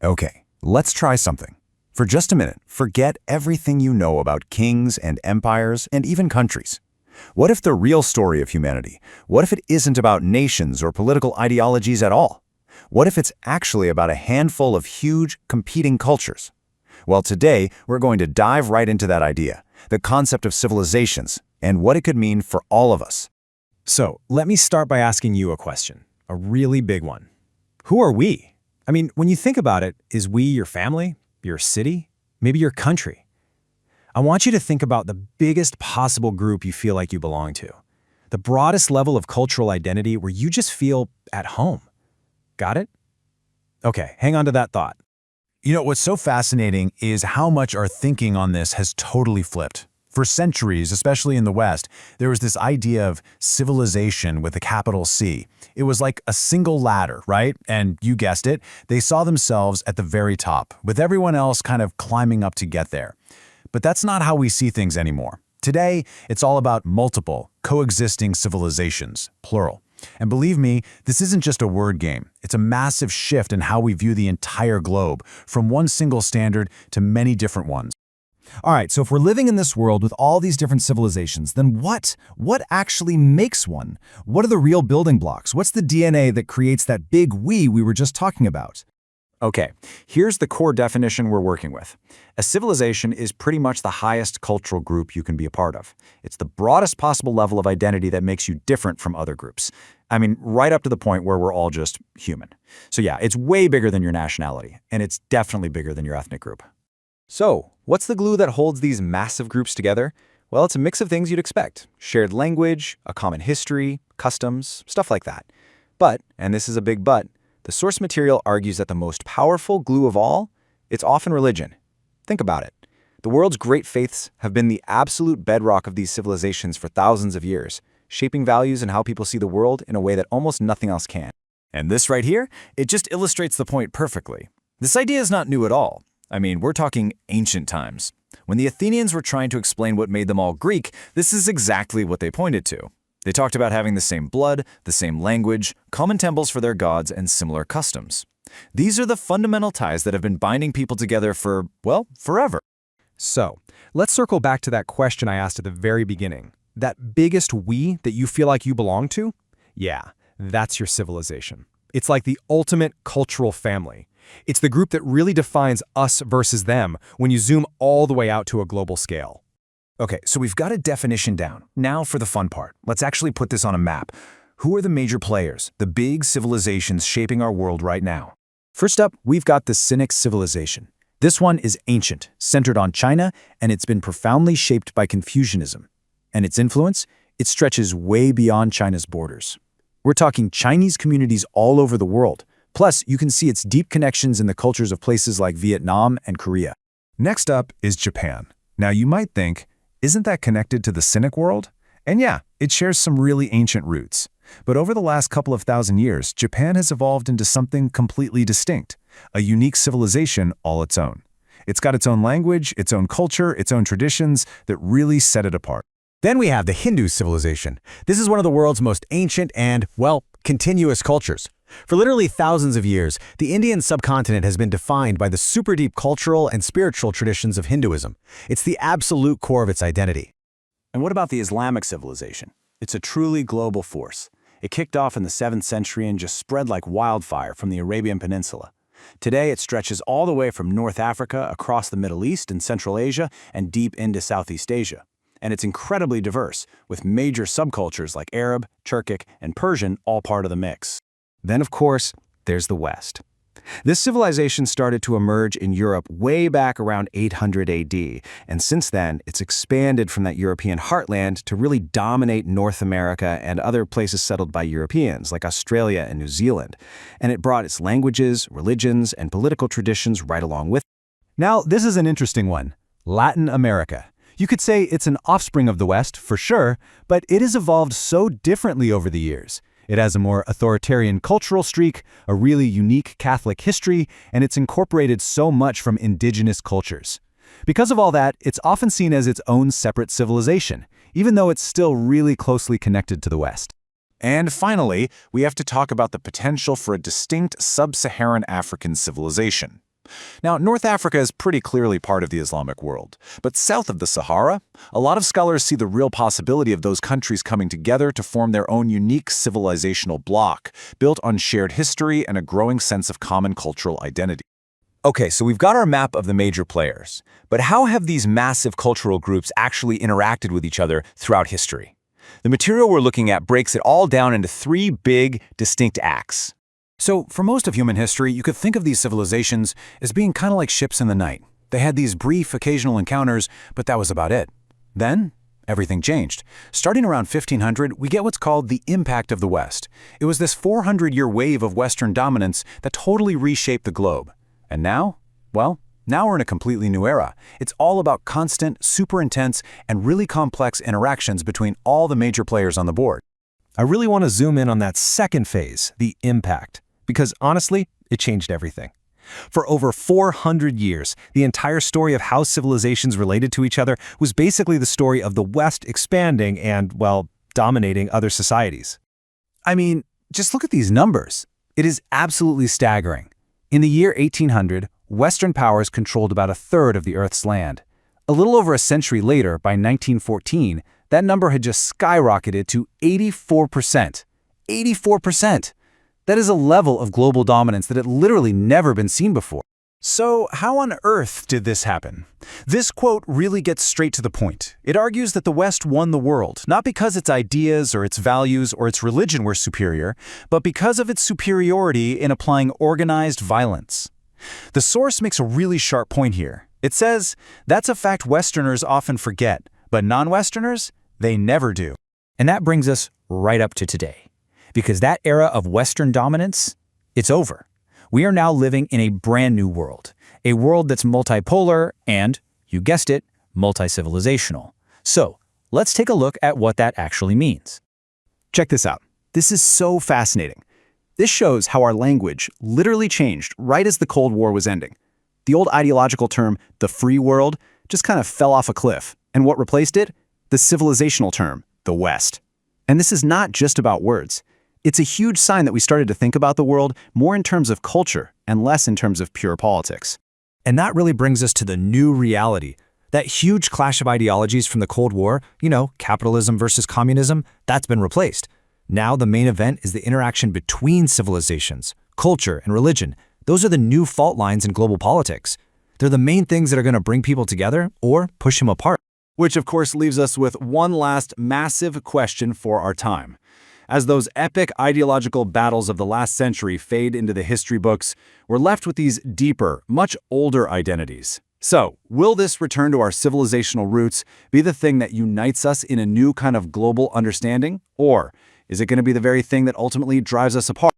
Okay, let's try something. For just a minute, forget everything you know about kings and empires and even countries. What if the real story of humanity, what if it isn't about nations or political ideologies at all? What if it's actually about a handful of huge, competing cultures? Well, today, we're going to dive right into that idea, the concept of civilizations, and what it could mean for all of us. So, let me start by asking you a question, a really big one. Who are we? I mean, when you think about it, is we your family, your city, maybe your country? I want you to think about the biggest possible group you feel like you belong to, the broadest level of cultural identity where you just feel at home. Got it? Okay, hang on to that thought. You know, what's so fascinating is how much our thinking on this has totally flipped. For centuries, especially in the West, there was this idea of civilization with a capital C. It was like a single ladder, right? And you guessed it, they saw themselves at the very top, with everyone else kind of climbing up to get there. But that's not how we see things anymore. Today, it's all about multiple, coexisting civilizations, plural. And believe me, this isn't just a word game. It's a massive shift in how we view the entire globe, from one single standard to many different ones. All right, so if we're living in this world with all these different civilizations, then what actually makes one? What are the real building blocks? What's the DNA that creates that big we were just talking about? Okay, here's the core definition we're working with. A civilization is pretty much the highest cultural group you can be a part of. It's the broadest possible level of identity that makes you different from other groups. I mean, right up to the point where we're all just human. So yeah, it's way bigger than your nationality, and it's definitely bigger than your ethnic group. So, what's the glue that holds these massive groups together? Well, it's a mix of things you'd expect. Shared language, a common history, customs, stuff like that. But, and this is a big but, the source material argues that the most powerful glue of all, it's often religion. Think about it. The world's great faiths have been the absolute bedrock of these civilizations for thousands of years, shaping values and how people see the world in a way that almost nothing else can. And this right here, it just illustrates the point perfectly. This idea is not new at all. I mean, we're talking ancient times. When the Athenians were trying to explain what made them all Greek, this is exactly what they pointed to. They talked about having the same blood, the same language, common temples for their gods, and similar customs. These are the fundamental ties that have been binding people together for, well, forever. So, let's circle back to that question I asked at the very beginning. That biggest we that you feel like you belong to? Yeah, that's your civilization. It's like the ultimate cultural family. It's the group that really defines us versus them when you zoom all the way out to a global scale. Okay, so we've got a definition down. Now for the fun part. Let's actually put this on a map. Who are the major players, the big civilizations shaping our world right now? First up, we've got the Cynic civilization. This one is ancient, centered on China, and it's been profoundly shaped by Confucianism. And its influence? It stretches way beyond China's borders. We're talking Chinese communities all over the world. Plus, you can see its deep connections in the cultures of places like Vietnam and Korea. Next up is Japan. Now you might think, isn't that connected to the Cynic world? And yeah, it shares some really ancient roots. But over the last couple of thousand years, Japan has evolved into something completely distinct, a unique civilization all its own. It's got its own language, its own culture, its own traditions that really set it apart. Then we have the Hindu civilization. This is one of the world's most ancient and, well, continuous cultures. For literally thousands of years, the Indian subcontinent has been defined by the super deep cultural and spiritual traditions of Hinduism. It's the absolute core of its identity. And what about the Islamic civilization? It's a truly global force. It kicked off in the 7th century and just spread like wildfire from the Arabian Peninsula. Today, it stretches all the way from North Africa across the Middle East and Central Asia and deep into Southeast Asia. And it's incredibly diverse, with major subcultures like Arab, Turkic, and Persian all part of the mix. Then, of course, there's the West. This civilization started to emerge in Europe way back around 800 AD, and since then, it's expanded from that European heartland to really dominate North America and other places settled by Europeans, like Australia and New Zealand. And it brought its languages, religions, and political traditions right along with it. Now, this is an interesting one. Latin America. You could say it's an offspring of the West, for sure, but it has evolved so differently over the years. It has a more authoritarian cultural streak, a really unique Catholic history, and it's incorporated so much from indigenous cultures. Because of all that, it's often seen as its own separate civilization, even though it's still really closely connected to the West. And finally, we have to talk about the potential for a distinct sub-Saharan African civilization. Now, North Africa is pretty clearly part of the Islamic world, but south of the Sahara, a lot of scholars see the real possibility of those countries coming together to form their own unique civilizational bloc, built on shared history and a growing sense of common cultural identity. Okay, so we've got our map of the major players, but how have these massive cultural groups actually interacted with each other throughout history? The material we're looking at breaks it all down into three big, distinct acts. So, for most of human history, you could think of these civilizations as being kind of like ships in the night. They had these brief, occasional encounters, but that was about it. Then, everything changed. Starting around 1500, we get what's called the impact of the West. It was this 400-year wave of Western dominance that totally reshaped the globe. And now? Well, now we're in a completely new era. It's all about constant, super intense, and really complex interactions between all the major players on the board. I really want to zoom in on that second phase, the impact, because honestly, it changed everything. For over 400 years, the entire story of how civilizations related to each other was basically the story of the West expanding and, well, dominating other societies. I mean, just look at these numbers. It is absolutely staggering. In the year 1800, Western powers controlled about a third of the Earth's land. A little over a century later, by 1914, that number had just skyrocketed to 84%. 84%! That is a level of global dominance that had literally never been seen before. So, how on earth did this happen? This quote really gets straight to the point. It argues that the West won the world, not because its ideas or its values or its religion were superior, but because of its superiority in applying organized violence. The source makes a really sharp point here. It says, that's a fact Westerners often forget, but non-Westerners, they never do. And that brings us right up to today. Because that era of Western dominance, it's over. We are now living in a brand new world. A world that's multipolar and, you guessed it, multi-civilizational. So, let's take a look at what that actually means. Check this out. This is so fascinating. This shows how our language literally changed right as the Cold War was ending. The old ideological term, the free world, just kind of fell off a cliff. And what replaced it? The civilizational term, the West. And this is not just about words. It's a huge sign that we started to think about the world more in terms of culture and less in terms of pure politics. And that really brings us to the new reality. That huge clash of ideologies from the Cold War, capitalism versus communism, that's been replaced. Now the main event is the interaction between civilizations, culture, and religion. Those are the new fault lines in global politics. They're the main things that are going to bring people together or push them apart. Which of course leaves us with one last massive question for our time. As those epic ideological battles of the last century fade into the history books, we're left with these deeper, much older identities. So, will this return to our civilizational roots be the thing that unites us in a new kind of global understanding? Or is it going to be the very thing that ultimately drives us apart?